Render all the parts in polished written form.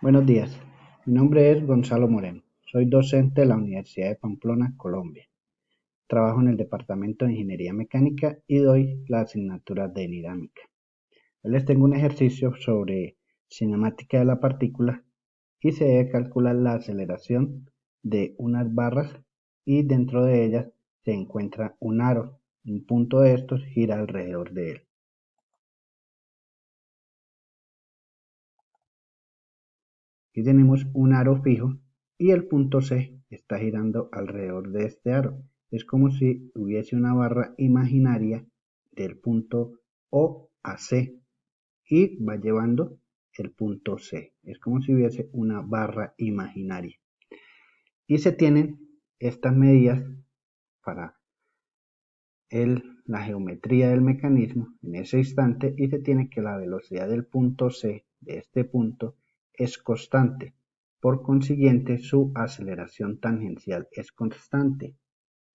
Buenos días, mi nombre es Gonzalo Moreno, soy docente de la Universidad de Pamplona, Colombia. Trabajo en el Departamento de Ingeniería Mecánica y doy la asignatura de dinámica. Hoy les tengo un ejercicio sobre cinemática de la partícula y se debe calcular la aceleración de unas barras y dentro de ellas se encuentra un aro. Un punto de estos gira alrededor de él. Aquí tenemos un aro fijo y el punto C está girando alrededor de este aro. Es como si hubiese una barra imaginaria del punto O a C y va llevando el punto C. Es como si hubiese una barra imaginaria. Y se tienen estas medidas para la geometría del mecanismo en ese instante y se tiene que la velocidad del punto C de este punto es constante. Por consiguiente, su aceleración tangencial es constante,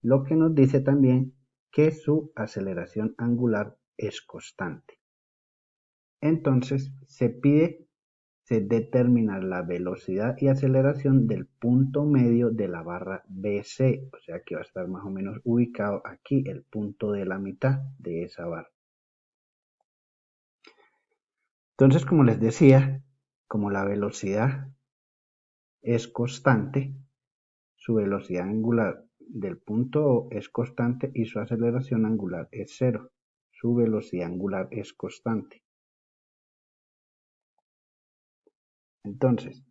lo que nos dice también que su aceleración angular es constante. Entonces, se determina la velocidad y aceleración del punto medio de la barra BC, o sea que va a estar más o menos ubicado aquí, el punto de la mitad de esa barra. Entonces, como les decía, como la velocidad es constante, su velocidad angular del punto O es constante y su aceleración angular es cero. Su velocidad angular es constante. Entonces,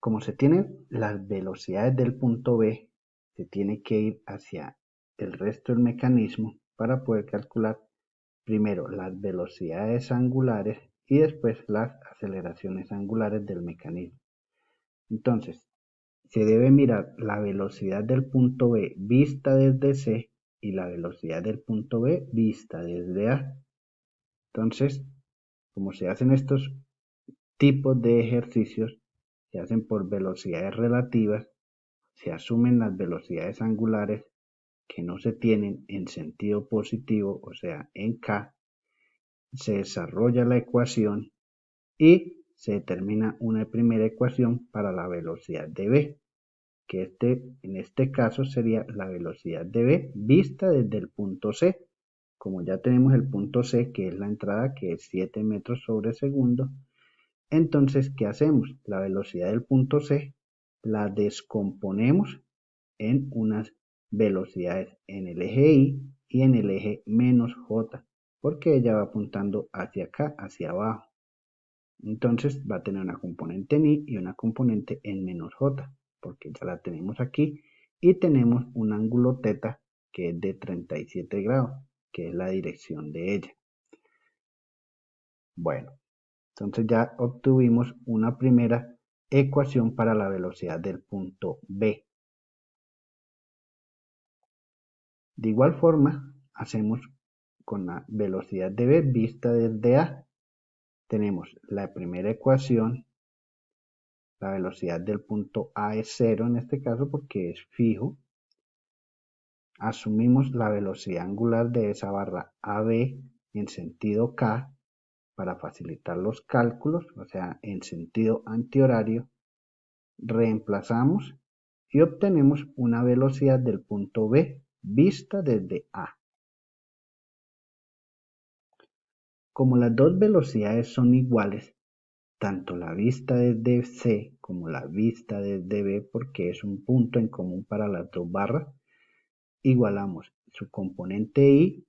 como se tienen las velocidades del punto B, se tiene que ir hacia el resto del mecanismo para poder calcular primero las velocidades angulares y después las aceleraciones angulares del mecanismo. Entonces, se debe mirar la velocidad del punto B vista desde C y la velocidad del punto B vista desde A. Entonces, como se hacen estos tipos de ejercicios, se hacen por velocidades relativas, se asumen las velocidades angulares que no se tienen en sentido positivo, o sea, en K, se desarrolla la ecuación y se determina una primera ecuación para la velocidad de B, que en este caso sería la velocidad de B vista desde el punto C. Como ya tenemos el punto C, que es la entrada, que es 7 metros sobre segundo, entonces, ¿qué hacemos? La velocidad del punto C la descomponemos en unas velocidades en el eje Y y en el eje menos J, porque ella va apuntando hacia acá, hacia abajo. Entonces va a tener una componente en Y y una componente en menos J, porque ya la tenemos aquí, y tenemos un ángulo θ que es de 37 grados, que es la dirección de ella. Bueno, entonces ya obtuvimos una primera ecuación para la velocidad del punto B. De igual forma, hacemos con la velocidad de B vista desde A. Tenemos la primera ecuación, la velocidad del punto A es 0 en este caso porque es fijo. Asumimos la velocidad angular de esa barra AB en sentido K para facilitar los cálculos, o sea, en sentido antihorario. Reemplazamos y obtenemos una velocidad del punto B vista desde A. Como las dos velocidades son iguales, tanto la vista desde C como la vista desde B, porque es un punto en común para las dos barras, igualamos su componente I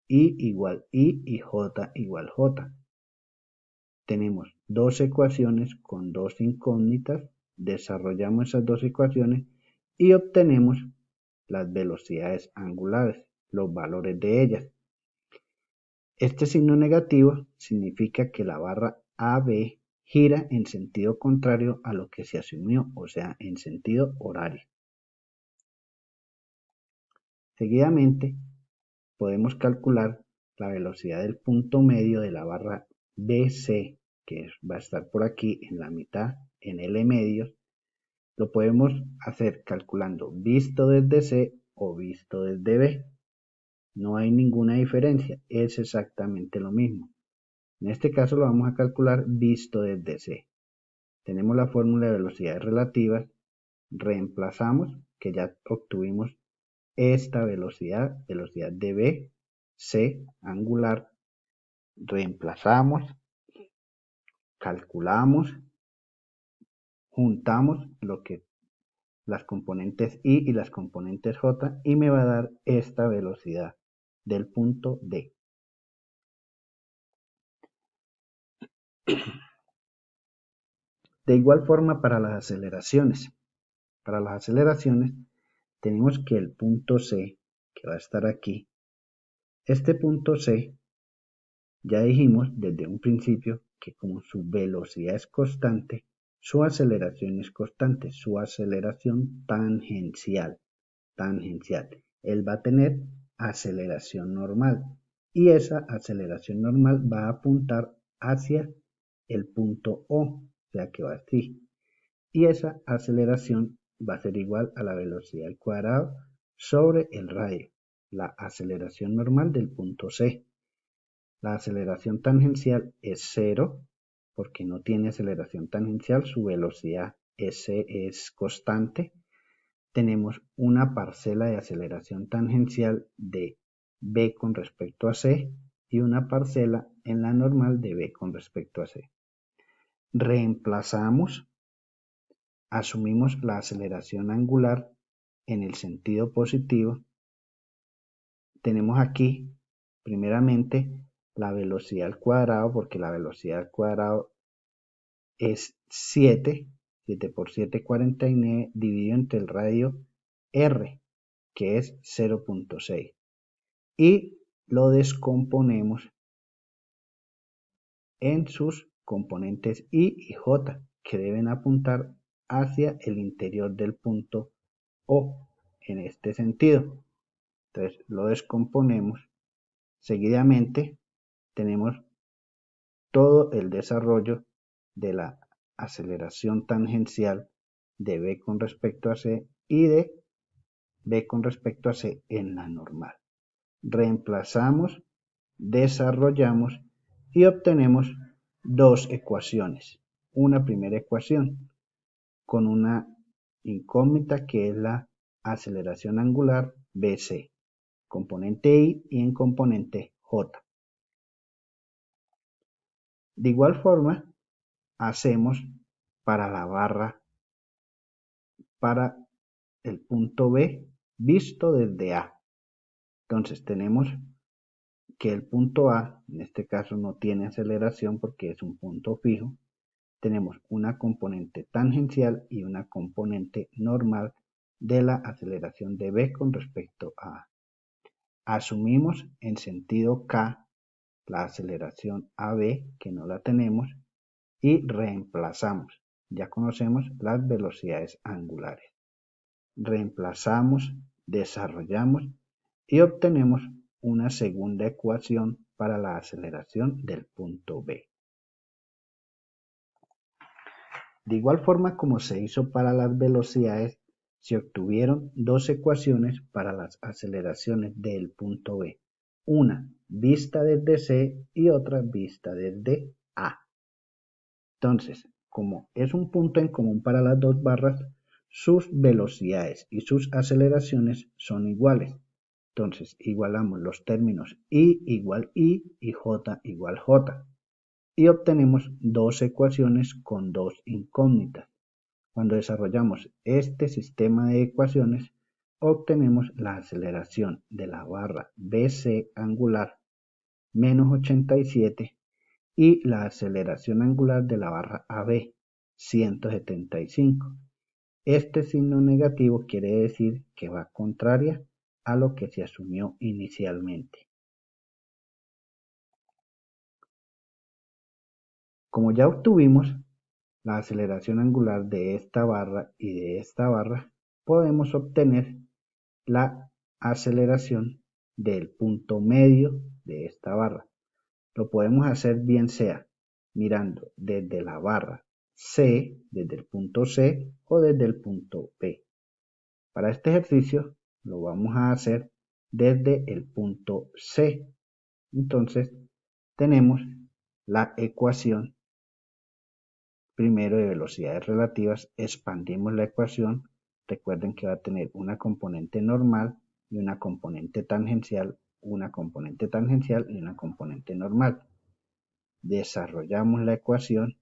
igual I y J igual J. Tenemos dos ecuaciones con dos incógnitas, desarrollamos esas dos ecuaciones y obtenemos las velocidades angulares, los valores de ellas. Este signo negativo significa que la barra AB gira en sentido contrario a lo que se asumió, o sea, en sentido horario. Seguidamente, podemos calcular la velocidad del punto medio de la barra BC, que va a estar por aquí en la mitad, en L medios. Lo podemos hacer calculando visto desde C o visto desde B. No hay ninguna diferencia, es exactamente lo mismo. En este caso lo vamos a calcular visto desde C. tenemos la fórmula de velocidades relativas, reemplazamos, que ya obtuvimos esta velocidad de B, C angular, reemplazamos, calculamos, juntamos las componentes I y las componentes J y me va a dar esta velocidad del punto D. De igual forma para las aceleraciones. Para las aceleraciones tenemos que el punto C, que va a estar aquí, este punto C, ya dijimos desde un principio que como su velocidad es constante, su aceleración es constante, su aceleración tangencial. Él va a tener aceleración normal y esa aceleración normal va a apuntar hacia el punto O, o sea que va así. Y esa aceleración va a ser igual a la velocidad al cuadrado sobre el radio, la aceleración normal del punto C. La aceleración tangencial es 0, porque no tiene aceleración tangencial, su velocidad es constante. Tenemos una parcela de aceleración tangencial de B con respecto a C y una parcela en la normal de B con respecto a C. Reemplazamos, asumimos la aceleración angular en el sentido positivo. Tenemos aquí, primeramente, la velocidad al cuadrado, porque la velocidad al cuadrado es 7 por 7, 49, dividido entre el radio R, que es 0.6. Y lo descomponemos en sus componentes I y J, que deben apuntar hacia el interior del punto O, en este sentido. Entonces lo descomponemos. Seguidamente tenemos todo el desarrollo de la aceleración tangencial de B con respecto a C y de B con respecto a C en la normal. Reemplazamos, desarrollamos y obtenemos dos ecuaciones. Una primera ecuación con una incógnita que es la aceleración angular BC, componente I y en componente J. De igual forma, hacemos para la barra, para el punto B visto desde A. Entonces tenemos que el punto A, en este caso no tiene aceleración porque es un punto fijo. Tenemos una componente tangencial y una componente normal de la aceleración de B con respecto a A. Asumimos en sentido K la aceleración AB, que no la tenemos, y reemplazamos. Ya conocemos las velocidades angulares. Reemplazamos, desarrollamos y obtenemos una segunda ecuación para la aceleración del punto B. De igual forma como se hizo para las velocidades, se obtuvieron dos ecuaciones para las aceleraciones del punto B. Una vista desde C y otra vista desde A. Entonces, como es un punto en común para las dos barras, sus velocidades y sus aceleraciones son iguales. Entonces, igualamos los términos I igual I y J igual J. Y obtenemos dos ecuaciones con dos incógnitas. Cuando desarrollamos este sistema de ecuaciones, obtenemos la aceleración de la barra BC angular menos 87 y la aceleración angular de la barra AB 175. Este signo negativo quiere decir que va contraria a lo que se asumió inicialmente. Como ya obtuvimos la aceleración angular de esta barra y de esta barra, podemos obtener la aceleración del punto medio de esta barra. Lo podemos hacer bien sea mirando desde la barra C, desde el punto C o desde el punto B. Para este ejercicio lo vamos a hacer desde el punto C. Entonces tenemos la ecuación primero de velocidades relativas, expandimos la ecuación. Recuerden que va a tener una componente normal y una componente tangencial, una componente tangencial y una componente normal. Desarrollamos la ecuación,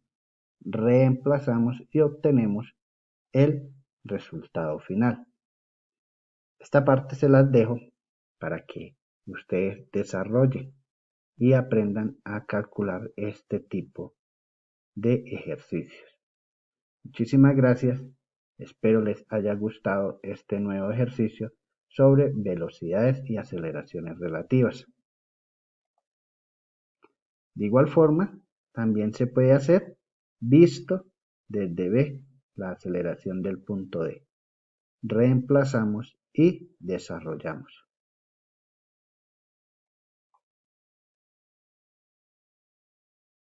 reemplazamos y obtenemos el resultado final. Esta parte se las dejo para que ustedes desarrollen y aprendan a calcular este tipo de ejercicios. Muchísimas gracias. Espero les haya gustado este nuevo ejercicio sobre velocidades y aceleraciones relativas. De igual forma, también se puede hacer visto desde B, la aceleración del punto D. Reemplazamos y desarrollamos.